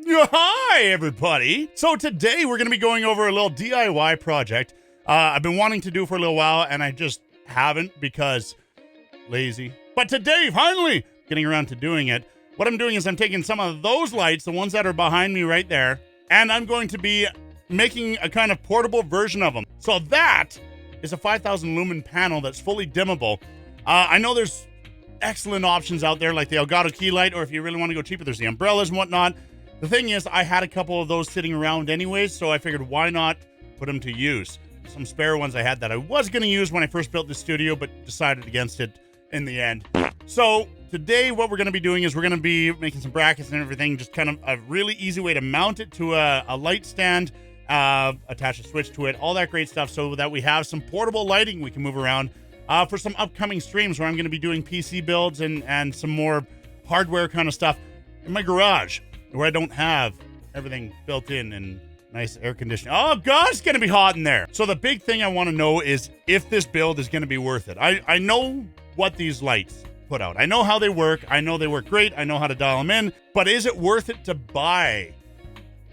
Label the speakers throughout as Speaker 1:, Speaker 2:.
Speaker 1: Hi, everybody. So today we're going to be going over a little DIY project I've been wanting to do for a little while, and I just haven't because lazy. But today, finally, getting around to doing it. What I'm doing is I'm taking some of those lights, the ones that are behind me right there, and I'm going to be making a kind of portable version of them. So that is a 5,000 lumen panel that's fully dimmable. I know there's excellent options out there like the Elgato Key Light, or if you really want to go cheaper, there's the umbrellas and whatnot. The thing is, I had a couple of those sitting around anyways, so I figured why not put them to use. Some spare ones I had that I was going to use when I first built the studio, but decided against it in the end. So today what we're going to be doing is we're going to be making some brackets and everything, just kind of a really easy way to mount it to a light stand, attach a switch to it, all that great stuff, so that we have some portable lighting we can move around for some upcoming streams where I'm going to be doing PC builds and some more hardware kind of stuff in my garage, where I don't have everything built in and nice air conditioning. Oh, God, it's going to be hot in there. So the big thing I want to know is if this build is going to be worth it. I know what these lights put out. I know how they work. I know they work great. I know how to dial them in. But is it worth it to buy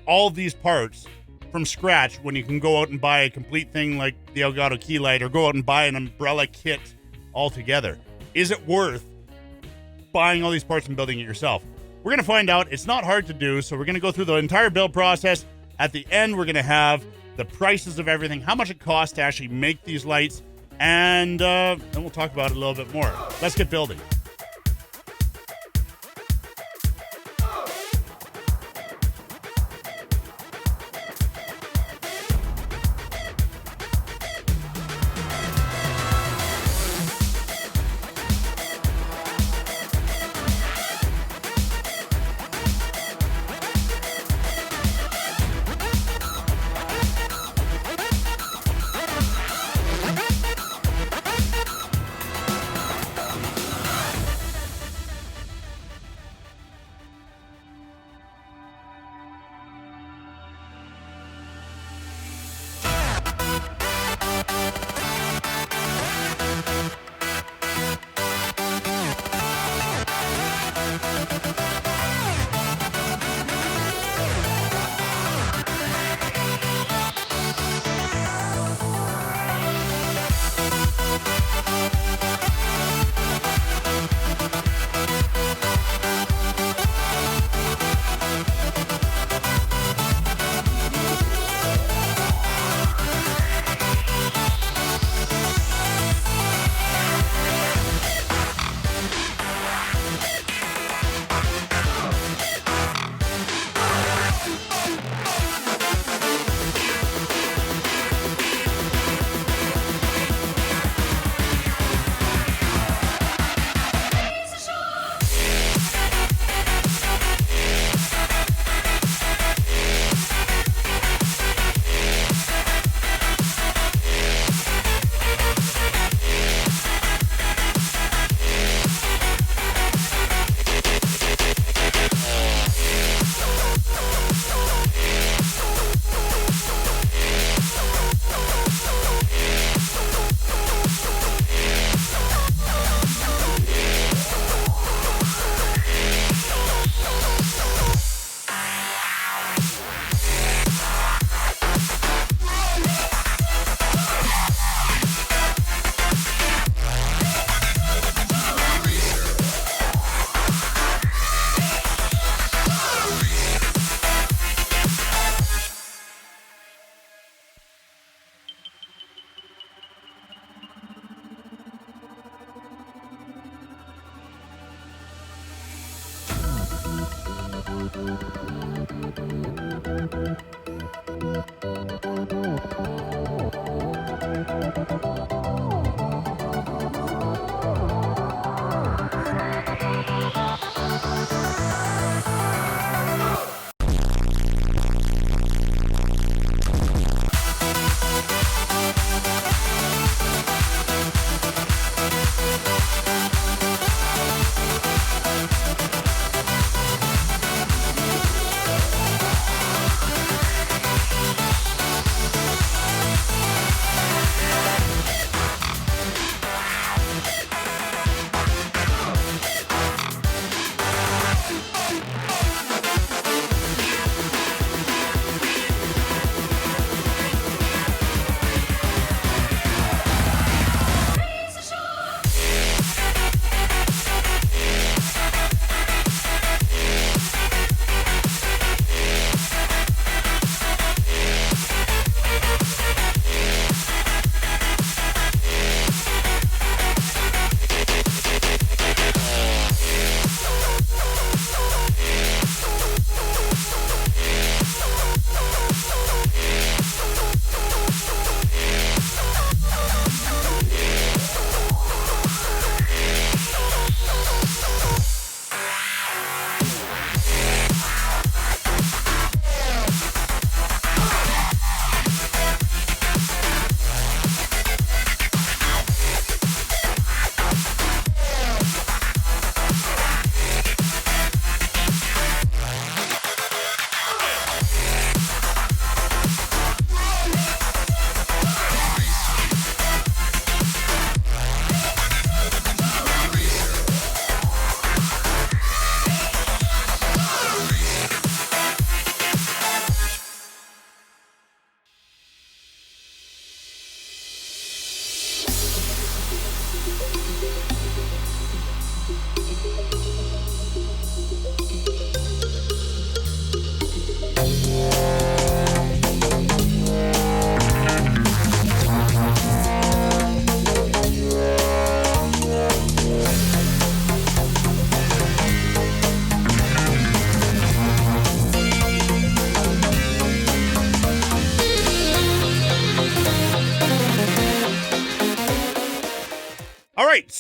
Speaker 1: all these parts from scratch when you can go out and buy a complete thing like the Elgato Key Light, or go out and buy an umbrella kit altogether? Is it worth buying all these parts and building it yourself? We're going to find out. It's not hard to do, so we're going to go through the entire build process. At the end, we're going to have the prices of everything, how much it costs to actually make these lights, and then we'll talk about it a little bit more. Let's get building.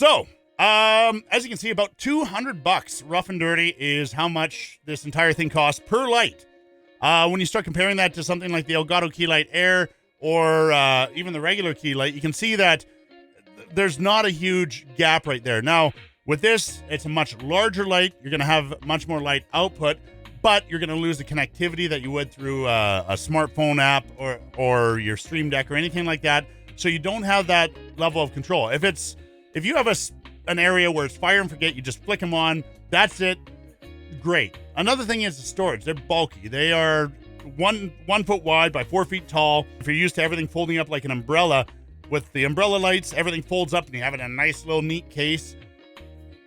Speaker 1: So, as you can see, about 200 bucks, rough and dirty, is how much this entire thing costs per light. When you start comparing that to something like the Elgato Key Light Air or even the regular Key Light, you can see that there's not a huge gap right there. Now, with this, it's a much larger light. You're going to have much more light output, but you're going to lose the connectivity that you would through a smartphone app or your Stream Deck or anything like that. So you don't have that level of control. If you have an area where it's fire and forget, you just flick them on, that's it. Great. Another thing is the storage. They're bulky. They are one foot wide by 4 feet tall. If you're used to everything folding up like an umbrella, with the umbrella lights, everything folds up and you have it in a nice little neat case.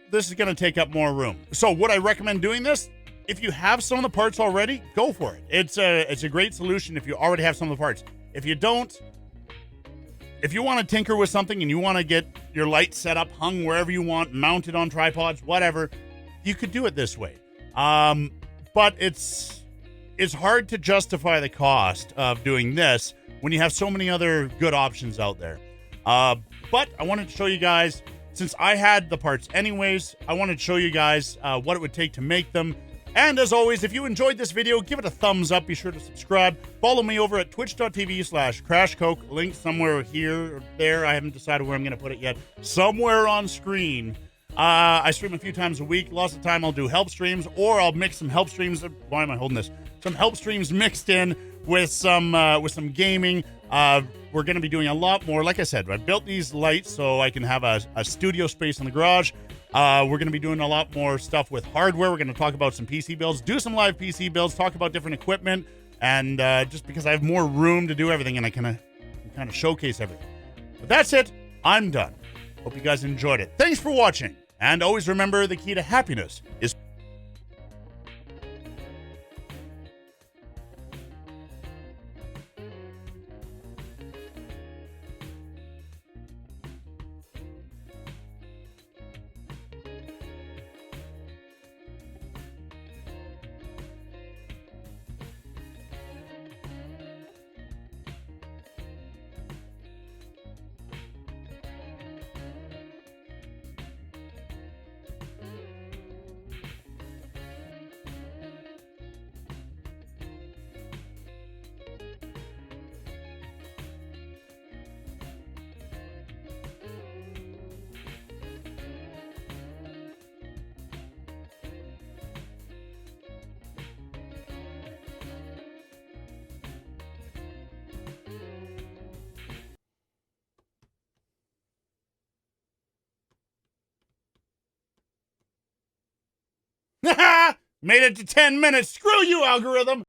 Speaker 1: This is going to take up more room. So would I recommend doing this? If you have some of the parts already, go for it. It's a great solution if you already have some of the parts. If you don't, if you want to tinker with something and you want to get your light set up, hung wherever you want, mounted on tripods, whatever, you could do it this way. But it's hard to justify the cost of doing this when you have so many other good options out there. But I wanted to show you guys, since I had the parts anyways, I wanted to show you guys what it would take to make them. And as always, if you enjoyed this video, give it a thumbs up. Be sure to subscribe. Follow me over at twitch.tv/CrashCoke. Link somewhere here or there. I haven't decided where I'm going to put it yet. Somewhere on screen. I stream a few times a week. Lots of time I'll do help streams, or I'll mix some help streams. Why am I holding this? Some help streams mixed in with some gaming. We're going to be doing a lot more. Like I said, I built these lights so I can have a studio space in the garage. We're going to be doing a lot more stuff with hardware. We're going to talk about some PC builds, do some live PC builds, talk about different equipment, and just because I have more room to do everything and I can kind of showcase everything. But that's it. I'm done. Hope you guys enjoyed it. Thanks for watching. And always remember, the key to happiness is... Made it to 10 minutes. Screw you, algorithm.